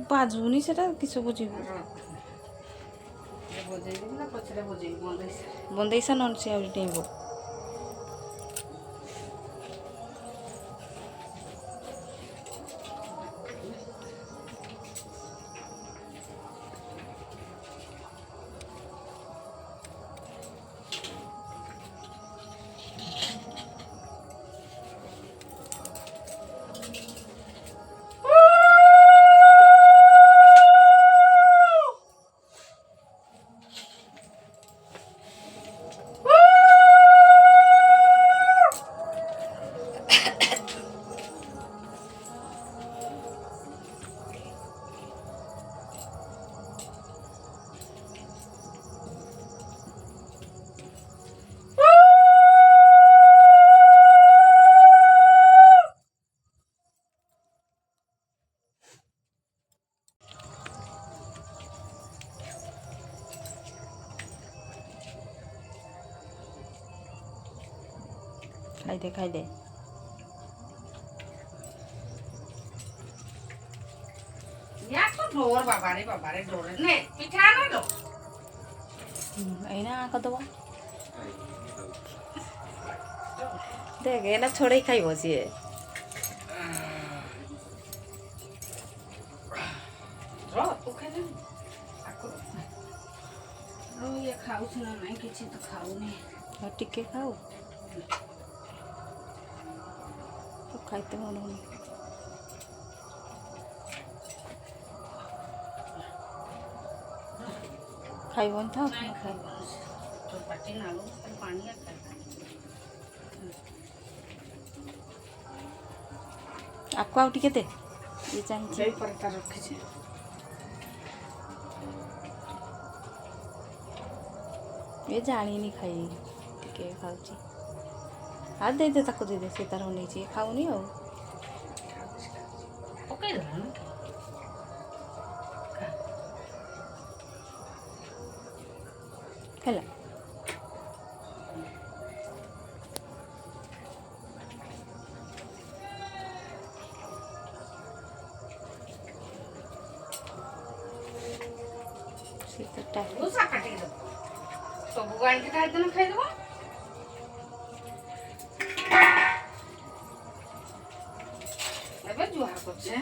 बाजुनी सेटा किस बुझे बंदेसा नन से आउरी टेबो खाई दे डोर बाबा रे डोर ने पिठा न दो एना आक दबा देख एना छोड़े खाई बसिए रो तू खा ले रो ये खाऊ ना नहीं किछि तो खाऊ नहीं टिके खाओ तो खाइते मन होनी खाई बन था नहीं खाई तो पाटी ना लो पानी आ आपको आउ टिके दे ये चाहिए जय परता रखे छे ये जानी नहीं खाई टिके खाऊची हाथ दे दे ताको दे दे से तार होनी चाहिए खाऊनी हो ओके रहन खेला दूसरा काटी दो तो बुगान के खाई देना खाई दो एबे जुहा करछे